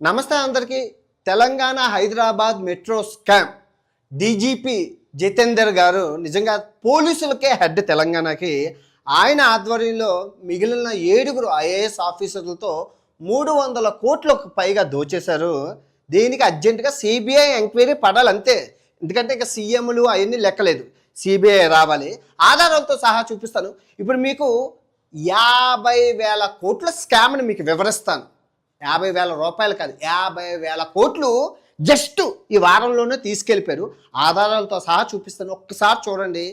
నమస్తే అందరికీ. Telangana Hyderabad metro scam DGP Jitender గారు నిజంగా పోలీసులకే హెడ్ తెలంగాణకి. ఆయన ఆధ్వర్యంలో మిగిలిన 7 ఐఏఎస్ ఆఫీసర్లతో 300 కోట్లకు పైగా దోచేశారు. దీనికి అర్జెంటుగా సిబిఐ ఎంక్వైరీ పడాలి అంతే. ఎందుకంటే ఇక సీఎంలు అవన్నీ లెక్కలేదు, సిబిఐ రావాలి. ఆధారాలతో సహా చూపిస్తాను. ఇప్పుడు మీకు 50,000 కోట్ల స్కామ్ని మీకు వివరిస్తాను. 50,000 రూపాయలు కాదు, 50,000 కోట్లు జస్ట్ ఈ వారంలోనే తీసుకెళ్ళిపోయారు. ఆధారాలతో సహా చూపిస్తాను. ఒక్కసారి చూడండి.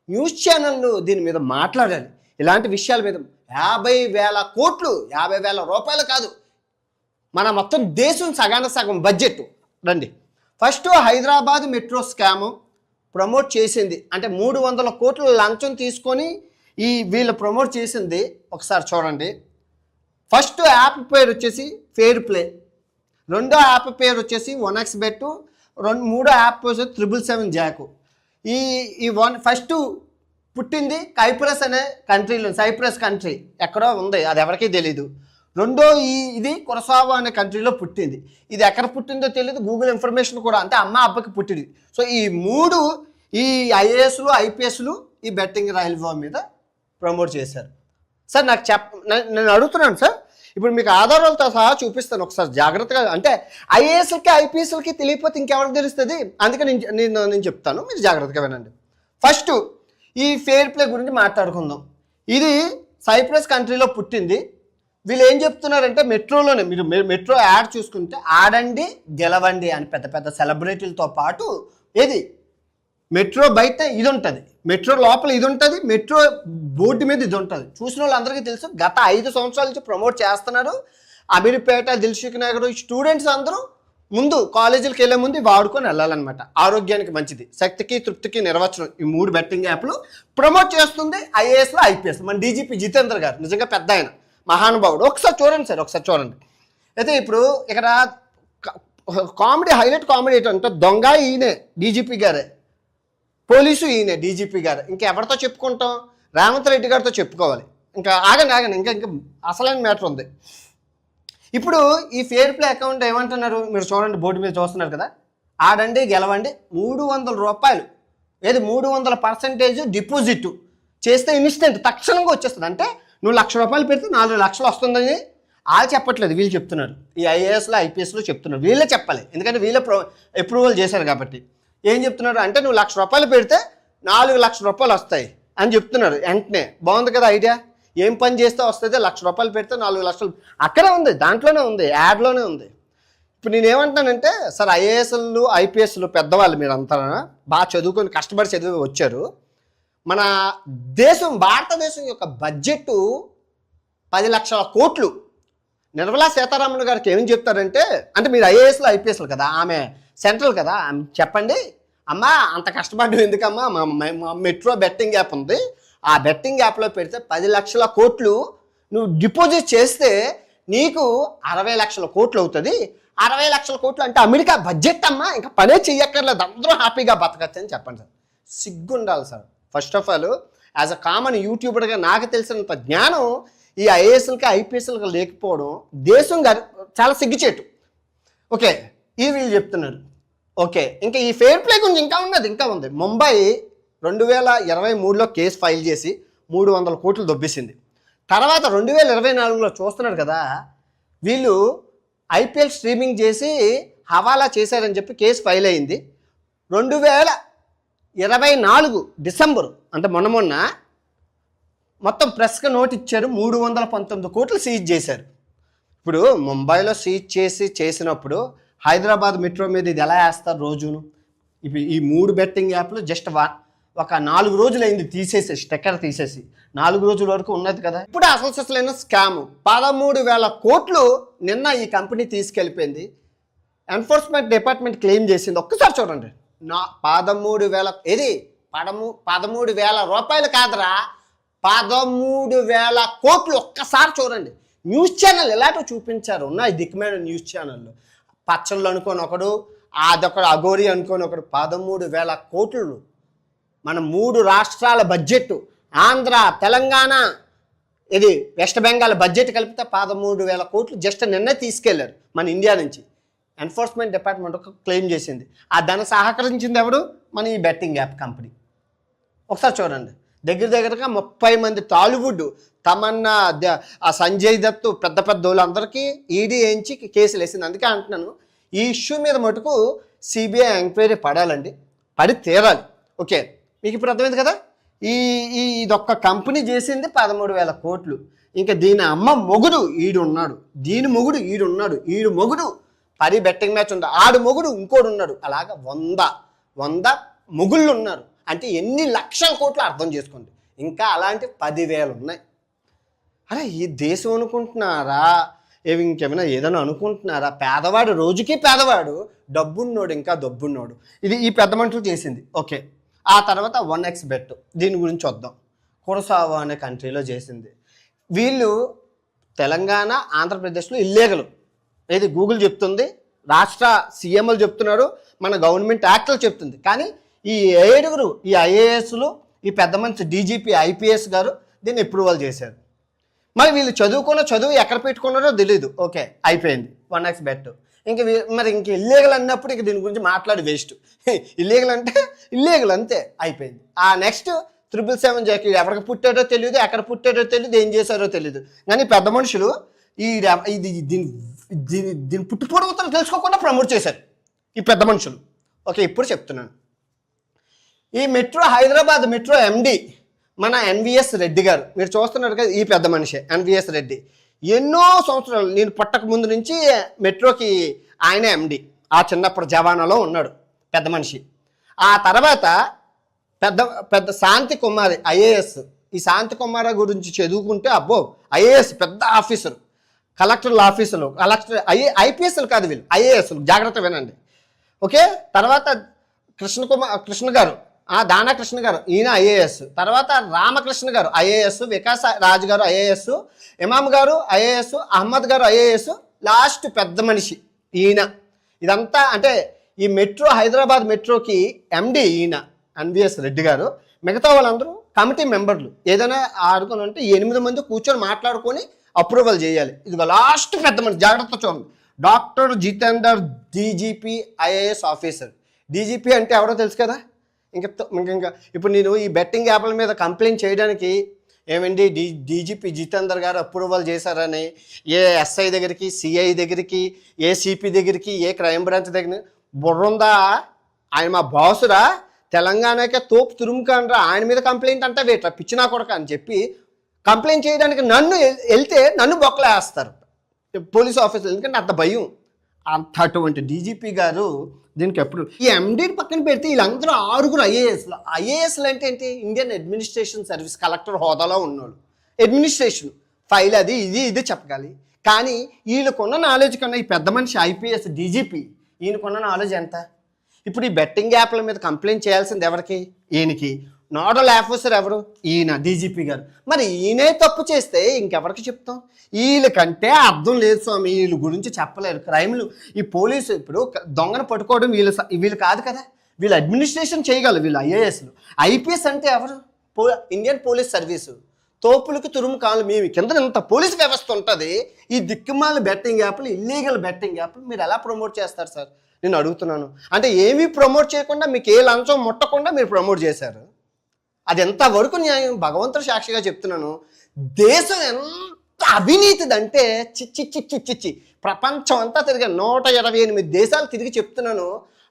న్యూస్ ఛానళ్ళు దీని మీద మాట్లాడాలి. ఇలాంటి విషయాల మీద 50,000 కోట్లు, 50,000 రూపాయలు కాదు, మన మొత్తం దేశం సగం బడ్జెట్. రండి. First Hyderabad metro scam promote చేసింది అంటే 300 కోట్లు లంచం తీసుకొని వీళ్ళు ప్రమోట్ చేసింది. ఒకసారి చూడండి. ఫస్ట్ యాప్ పేరు వచ్చేసి ఫెయిర్ ప్లే, రెండో యాప్ పేరు వచ్చేసి 1xBet, మూడో యాప్ వచ్చేసి 777 జాక్. ఫస్ట్ పుట్టింది కైప్రస్ అనే కంట్రీలో, సైప్రస్ కంట్రీ ఎక్కడో ఉంది, అది ఎవరికీ తెలీదు. రెండో ఇది కొరసావా అనే కంట్రీలో పుట్టింది. ఇది ఎక్కడ పుట్టిందో తెలియదు, గూగుల్ ఇన్ఫర్మేషన్ కూడా అంటే అమ్మ అబ్బకి పుట్టింది. సో ఈ 3 ఐఏఎస్లు ఐపీఎస్లు ఈ బెట్టింగ్ రైల్వే మీద ప్రమోట్ చేశారు. సార్ నాకు నేను అడుగుతున్నాను సార్, ఇప్పుడు మీకు ఆధారాలతో సహా చూపిస్తాను. ఒకసారి జాగ్రత్తగా, అంటే ఐఏఎస్లకి ఐపీఎస్లకి తెలియకపోతే ఇంకెవరికి తెలుస్తుంది, అందుకని నేను చెప్తాను, మీరు జాగ్రత్తగా వినండి. ఫస్ట్ ఈ ఫెయిర్ ప్లే గురించి మాట్లాడుకుందాం. ఇది సైప్రస్ కంట్రీలో పుట్టింది. వీళ్ళు ఏం చెప్తున్నారంటే మెట్రోలోనే, మీరు మెట్రో యాడ్ చూసుకుంటే ఆడండి గెలవండి అని పెద్ద పెద్ద సెలబ్రిటీలతో పాటు ఏది మెట్రో బయట ఇది ఉంటుంది, మెట్రో లోపల ఇది ఉంటుంది, మెట్రో బోర్డు మీద ఇది ఉంటుంది. చూసిన వాళ్ళందరికీ తెలుసు. గత 5 సంవత్సరాల నుంచి ప్రమోట్ చేస్తున్నారు. అమీర్పేట, దిల్సుఖ్ నగర్ స్టూడెంట్స్ అందరూ ముందు కాలేజీలకు వెళ్ళే ముందు వాడుకొని వెళ్ళాలన్నమాట. ఆరోగ్యానికి మంచిది, శక్తికి తృప్తికి నిర్వచనం. ఈ 3 బెట్టింగ్ యాప్లు ప్రమోట్ చేస్తుంది ఐఏఎస్లో ఐపీఎస్. మన డీజీపీ జితేందర్ గారు నిజంగా పెద్ద ఆయన, మహానుభావుడు. ఒకసారి చూడండి సార్, ఒకసారి చూడండి. అయితే ఇప్పుడు ఇక్కడ కామెడీ, హైలైట్ కామెడీ ఏంటంటే దొంగ ఈయనే డీజీపీ గారే, పోలీసు ఈయనే డీజీపీ గారు. ఇంకెవరితో చెప్పుకుంటాం? రేవంత్ రెడ్డి గారితో చెప్పుకోవాలి. ఇంకా ఆగండి, ఇంకా అసలైన మ్యాటర్ ఉంది. ఇప్పుడు ఈ ఫెయిర్ ప్లే అకౌంట్ ఏమంటున్నారు మీరు చూడండి, బోర్డు మీద చూస్తున్నారు కదా. ఆడండి గెలవండి 300 రూపాయలు, ఏది 300% డిపాజిట్ చేస్తే ఇన్స్టెంట్ తక్షణంగా వచ్చేస్తుంది. అంటే నువ్వు 1,00,000 రూపాయలు పెడితే 4 లక్షలు వస్తుందని వాళ్ళు చెప్పట్లేదు, వీళ్ళు చెప్తున్నారు. ఈ ఐఏఎస్లో ఐపీఎస్లో చెప్తున్నారు, వీళ్ళే చెప్పాలి. ఎందుకంటే వీళ్ళే అప్రూవల్ చేశారు కాబట్టి. ఏం చెప్తున్నారు అంటే నువ్వు 1,00,000 రూపాయలు పెడితే 4 లక్షల రూపాయలు వస్తాయి అని చెప్తున్నారు. వెంటనే బాగుంది కదా ఐడియా. ఏం పని చేస్తే వస్తుంది? 1,00,000 రూపాయలు పెడితే 4 లక్షలు. అక్కడే ఉంది, దాంట్లోనే ఉంది, యాడ్లోనే ఉంది. ఇప్పుడు నేనేమంటానంటే సార్, ఐఏఎస్లు ఐపీఎస్లు పెద్దవాళ్ళు మీరు అంతా బాగా చదువుకొని కష్టపడి చదివి వచ్చారు. మన దేశం, భారతదేశం యొక్క బడ్జెట్ 10 లక్షల కోట్లు. నిర్మలా సీతారామన్ గారికి ఏం చెప్తారంటే, అంటే మీరు ఐఏఎస్లు ఐపీఎస్లు కదా, ఆమె సెంట్రల్ కదా, చెప్పండి అమ్మా అంత కష్టపడ్డం ఎందుకమ్మా, మా మెట్రో బెట్టింగ్ యాప్ ఉంది, ఆ బెట్టింగ్ యాప్లో పెడితే 10 లక్షల కోట్లు నువ్వు డిపాజిట్ చేస్తే నీకు 60 లక్షల కోట్లు అవుతుంది. 60 లక్షల కోట్లు అంటే అమెరికా బడ్జెట్ అమ్మా, ఇంకా పనే చెయ్యక్కర్లేదు, అందరూ హ్యాపీగా బతకచ్చు అని చెప్పండి సార్. సిగ్గుండాలి sir. First of all as a common యూట్యూబర్గా నాకు తెలిసినంత జ్ఞానం ఈ ఐఏఎస్లకి ఐపీఎస్లకి లేకపోవడం దేశం చాలా సిగ్గుచేటు. ఓకే, ఇది వీళ్ళు చెప్తున్నారు. ఓకే, ఇంకా ఈ ఫెయిర్ ప్లే గురించి ఇంకా ఉంది. ముంబై 2023లో కేసు ఫైల్ చేసి 300 కోట్లు దొబ్బేసింది. తర్వాత 2024లో చూస్తున్నారు కదా, వీళ్ళు ఐపీఎల్ స్ట్రీమింగ్ చేసి హవాలా చేశారని చెప్పి కేసు ఫైల్ అయింది. 2024 డిసెంబర్ అంటే మొన్న మొత్తం ప్రెస్గా నోట్ ఇచ్చారు, 319 కోట్లు సీజ్ చేశారు. ఇప్పుడు ముంబైలో సీజ్ చేసినప్పుడు హైదరాబాద్ మెట్రో మీద ఇది ఎలా వేస్తారు రోజును? ఇప్పుడు ఈ 3 బెట్టింగ్ యాప్లు జస్ట్ ఒక 4 రోజులు అయింది తీసేసి, స్టెక్కర్ తీసేసి 4 రోజుల వరకు ఉన్నది కదా. ఇప్పుడు అసలు స్కామ్ 13,000 కోట్లు నిన్న ఈ కంపెనీ తీసుకెళ్ళిపోయింది. ఎన్ఫోర్స్మెంట్ డిపార్ట్మెంట్ క్లెయిమ్ చేసింది. ఒక్కసారి చూడండి, 13,000 ఏది 13,000 రూపాయలు కాదురా, 13,000 కోట్లు. ఒక్కసారి చూడండి. న్యూస్ ఛానల్ ఎలాంటివి చూపించారు, ఉన్నాయి దిక్కుమైన న్యూస్ ఛానళ్ళు. పచ్చళ్ళు అనుకోని ఒకడు, అదొకడు అఘోరి అనుకోని ఒకడు. 13,000 కోట్లు మన 3 రాష్ట్రాల బడ్జెట్, ఆంధ్ర తెలంగాణ ఇది వెస్ట్ బెంగాల్ బడ్జెట్ కలిపితే 13,000 కోట్లు జస్ట్ నిన్నే తీసుకెళ్లారు మన ఇండియా నుంచి. ఎన్ఫోర్స్మెంట్ డిపార్ట్మెంట్ ఒక క్లెయిమ్ చేసింది. ఆ దాన్ని సహకరించింది ఎవరు? మన ఈ బెట్టింగ్ యాప్ కంపెనీ. ఒకసారి చూడండి, దగ్గరగా 30 మంది టాలీవుడ్, తమన్నా, ఆ సంజయ్ దత్, పెద్ద పెద్ద వాళ్ళందరికీ ఈడీ వేయించి కేసులు వేసింది. అందుకే అంటున్నాను, ఈ ఇష్యూ మీద మటుకు సిబిఐ ఎంక్వైరీ పడాలండి, పడి తీరాలి. ఓకే, మీకు ఇప్పుడు అర్థమైంది కదా. ఇదొక్క కంపెనీ చేసింది 13,000 కోట్లు. ఇంకా దీని అమ్మ మొగుడు ఈడున్నాడు, దీని మొగుడు ఈడున్నాడు, ఈడు మొగుడు పరి బెట్టింగ్ మ్యాచ్ ఉంది, ఆడు మొగుడు ఇంకోడు ఉన్నాడు. అలాగా 100 మొగుళ్ళు ఉన్నారు. అంటే ఎన్ని లక్షల కోట్లు అర్థం చేసుకోండి. ఇంకా అలాంటి 10,000 ఉన్నాయి. అరే ఈ దేశం అనుకుంటున్నారా? ఇంకేమైనా ఏదైనా అనుకుంటున్నారా? పేదవాడు రోజుకి పేదవాడు, డబ్బున్నోడు ఇంకా డబ్బున్నోడు. ఇది ఈ పెద్ద మనుషులు చేసింది. ఓకే, ఆ తర్వాత 1x బెట్, దీని గురించి వద్దాం. కురసావా అనే కంట్రీలో చేసింది. వీళ్ళు తెలంగాణ, ఆంధ్రప్రదేశ్లో ఇల్లీగల్. ఏది గూగుల్ చెప్తుంది, రాష్ట్ర సీఎంలు చెప్తున్నారు, మన గవర్నమెంట్ యాక్ట్లు చెప్తుంది. కానీ ఈ 7 ఈ ఐఏఎస్లు, ఈ పెద్ద మనిషి డీజీపీ ఐపీఎస్ గారు దీన్ని అప్రూవల్ చేశారు. మరి వీళ్ళు చదువుకున్న చదువు ఎక్కడ పెట్టుకున్నారో తెలీదు. ఓకే, అయిపోయింది 1x బెట్. ఇంక ఇల్లీగల్ అన్నప్పుడు ఇంక దీని గురించి మాట్లాడి వేస్ట్. ఇల్లీగల్ అంటే ఇల్లీగల్ అంతే, అయిపోయింది. ఆ నెక్స్ట్ 777 జాకీ ఎవరికి పుట్టాడో తెలియదు, ఎక్కడ పుట్టాడో తెలియదు, ఏం చేశారో తెలియదు. కానీ పెద్ద మనుషులు దీని పుట్టుపూర్వతలు తెలుసుకోకుండా ప్రమోట్ చేశారు ఈ పెద్ద మనుషులు. ఓకే, ఇప్పుడు చెప్తున్నాను. ఈ మెట్రో, హైదరాబాద్ మెట్రో ఎండి మన ఎన్విఎస్ రెడ్డి గారు, మీరు చూస్తున్నారు కదా, ఈ పెద్ద మనిషి ఎన్విఎస్ రెడ్డి. ఎన్నో సంవత్సరాలు, నేను పుట్టక ముందు నుంచి మెట్రోకి ఆయన ఎండి. ఆ చిన్నప్పుడు జవానాలో ఉన్నాడు పెద్ద మనిషి. ఆ తర్వాత పెద్ద శాంతి కుమారి ఐఏఎస్. ఈ శాంతి కుమారి గురించి చదువుకుంటే అబ్బో, ఐఏఎస్ పెద్ద ఆఫీసర్, కలెక్టర్ల ఆఫీసులు, ఐపీఎస్లు కాదు వీళ్ళు, ఐఏఎస్లు. జాగ్రత్త వినండి. ఓకే, తర్వాత కృష్ణ గారు, దానా కృష్ణ గారు, ఈయన ఐఏఎస్. తర్వాత రామకృష్ణ గారు ఐఏఎస్, వికాస్ రాజు గారు ఐఏఎస్, ఇమామ్ గారు ఐఏఎస్, అహ్మద్ గారు ఐఏఎస్, లాస్ట్ పెద్ద మనిషి ఈయన. ఇదంతా అంటే ఈ మెట్రో, హైదరాబాద్ మెట్రోకి ఎండి ఈయన ఎన్విఎస్ రెడ్డి గారు. మిగతా వాళ్ళందరూ కమిటీ మెంబర్లు. ఏదైనా ఆడుకొని ఉంటే 8 మంది కూర్చొని మాట్లాడుకొని అప్రూవల్ చేయాలి. ఇదిగో లాస్ట్ పెద్ద మనిషి, జాగ్రత్త చూడండి, doctor Jitender, DGP IAS officer. DGP అంటే ఎవరో తెలుసు కదా. ఇంకా ఇప్పుడు నేను ఈ బెట్టింగ్ యాప్ల మీద కంప్లైంట్ చేయడానికి ఏమండి డీజీపీ జితేందర్ గారు అప్రూవల్ చేశారని ఏ ఎస్ఐ దగ్గరికి, సిఐ దగ్గరికి, ఏ సిపి దగ్గరికి, ఏ క్రైమ్ బ్రాంచ్ దగ్గర బుర్రుందా? ఆయన మా బాసురా, తెలంగాణకే తోపు తురుముకానరా, ఆయన మీద కంప్లైంట్ అంటే వేట పిచ్చినా కొడక అని చెప్పి కంప్లైంట్ చేయడానికి వెళ్తే నన్ను బొక్కలేస్తారు పోలీస్ ఆఫీసర్. ఎందుకంటే అంత భయం. అటువంటి డీజీపీ గారు దీనికి ఎప్పుడు ఈ ఎండీని పక్కన పెడితే వీళ్ళందరూ 6 ఐఏఎస్లు. ఐఏఎస్లు అంటే ఏంటి? ఇండియన్ అడ్మినిస్ట్రేషన్ సర్వీస్, కలెక్టర్ హోదాలో ఉన్నోళ్ళు. అడ్మినిస్ట్రేషన్ ఫైల్ అది ఇది చెప్పగాలి. కానీ వీళ్ళకున్న నాలెడ్జ్ కన్నా ఈ పెద్ద మనిషి ఐపీఎస్ డీజీపీ ఈయనకున్న నాలెడ్జ్ ఎంత? ఇప్పుడు ఈ బెట్టింగ్ యాప్ల మీద కంప్లైంట్ చేయాల్సింది ఎవరికి? ఈయనకి. నోడల్ ఆఫీసర్ ఎవరు? ఈయన డీజీపీ గారు. మరి ఈయనే తప్పు చేస్తే ఇంకెవరికి చెప్తాం? వీళ్ళకంటే అర్థం లేదు స్వామి, వీళ్ళ గురించి చెప్పలేరు. క్రైమ్లు ఈ పోలీసు ఇప్పుడు దొంగను పట్టుకోవడం వీళ్ళు కాదు కదా, వీళ్ళు అడ్మినిస్ట్రేషన్ చేయగలరు వీళ్ళు ఐఏఎస్లు. ఐపీఎస్ అంటే ఎవరు? Indian police service. తోపులకు తురుము కావాలి. మేము కింద ఇంత పోలీస్ వ్యవస్థ ఉంటుంది, ఈ దిక్కుమాల బెట్టింగ్ యాప్లు, ఇల్లీగల్ బెట్టింగ్ యాప్లు మీరు ఎలా ప్రమోట్ చేస్తారు సార్? నేను అడుగుతున్నాను. అంటే ఏమీ ప్రమోట్ చేయకుండా, మీకు ఏ లంచం ముట్టకుండా మీరు ప్రమోట్ చేశారు. అది ఎంతవరకు న్యాయం? భగవంతుడు సాక్షిగా చెప్తున్నాను. దేశం ఎంత అవినీతిదంటే చిచ్చి ప్రపంచం అంతా తిరిగి 128 దేశాలు తిరిగి చెప్తున్నాను.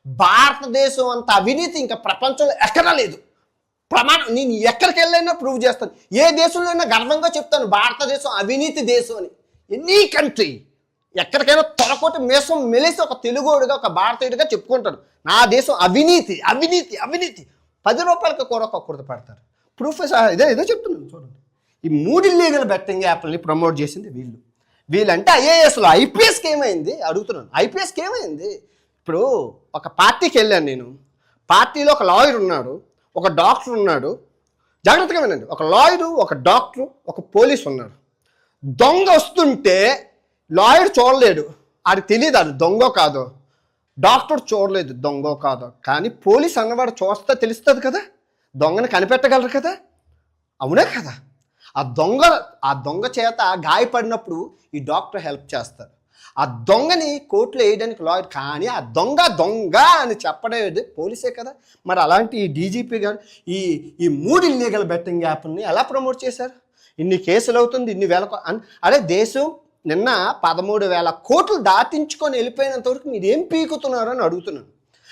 భారతదేశం అంత అవినీతి ఇంకా ప్రపంచంలో ఎక్కడా లేదు. ప్రమాణం నేను ఎక్కడికి వెళ్ళైనా ప్రూవ్ చేస్తాను. ఏ దేశంలో అయినా గర్వంగా చెప్తాను భారతదేశం అవినీతి దేశం అని. ఎనీ కంట్రీ ఎక్కడికైనా తొలకోటి మేసం మెలేసి ఒక తెలుగోడుగా, ఒక భారతీయుడిగా చెప్పుకుంటాడు, నా దేశం అవినీతి అవినీతి అవినీతి. 10 రూపాయలకి కూర కుర్త పడతారు. ప్రూఫ్ ఇదే చెప్తున్నాను చూడండి. ఈ 3 ఇల్లీగల్ బెట్టింగ్ యాప్లని ప్రమోట్ చేసింది వీళ్ళంటే ఐఏఎస్లో. ఐపీఎస్కి ఏమైంది అడుగుతున్నాను. ఐపీఎస్కి ఏమైంది? ఇప్పుడు ఒక పార్టీకి వెళ్ళాను నేను. పార్టీలో ఒక లాయర్ ఉన్నాడు, ఒక డాక్టర్ ఉన్నాడు. జాగ్రత్తగా వినండి. ఒక లాయరు, ఒక డాక్టరు, ఒక పోలీసు ఉన్నాడు. దొంగ వస్తుంటే లాయర్ చూడలేడు, ఆడికి తెలియదు అది దొంగ కాదో. డాక్టర్ చూడలేదు దొంగ కాదో. కానీ పోలీస్ అన్నవాడు చూస్తే తెలుస్తుంది కదా, దొంగని కనిపెట్టగలరు కదా, అవునే కదా. ఆ దొంగ చేత గాయపడినప్పుడు ఈ డాక్టర్ హెల్ప్ చేస్తారు. ఆ దొంగని కోర్టులో వేయడానికి లాయర్, కానీ ఆ దొంగ దొంగ అని చెప్పడం పోలీసే కదా. మరి అలాంటి ఈ డీజీపీ గారు ఈ ఈ 3 ఇల్లీగల్ బెట్టింగ్ యాప్ని ఎలా ప్రమోట్ చేశారు? ఇన్ని కేసులు అవుతుంది, ఇన్ని వేల అరే దేశం నిన్న 13,000 కోట్లు దాటించుకొని వెళ్ళిపోయినంత వరకు మీరు ఏం పీకుతున్నారు అని అడుగుతున్నాను.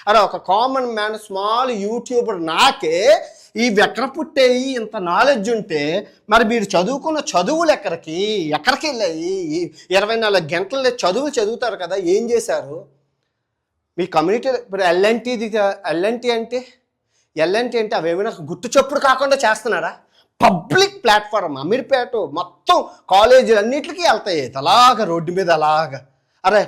అరే ఒక కామన్ మ్యాన్, స్మాల్ యూట్యూబర్ నాకే ఈ వెక్కడ పుట్టేయి ఇంత నాలెడ్జ్ ఉంటే మరి మీరు చదువుకున్న చదువులు ఎక్కడికి వెళ్ళాయి? 24 గంటల చదువులు చదువుతారు కదా, ఏం చేశారు? మీ కమ్యూనిటీ ఇప్పుడు ఎల్ఎన్టీ అంటే అవేమైనా గుట్టు చప్పుడు కాకుండా చేస్తున్నారా? పబ్లిక్ ప్లాట్ఫామ్, అమీర్పేట మొత్తం కాలేజీలు అన్నిటికీ వెళ్తాయి అలాగా రోడ్డు మీద అలాగా. అరే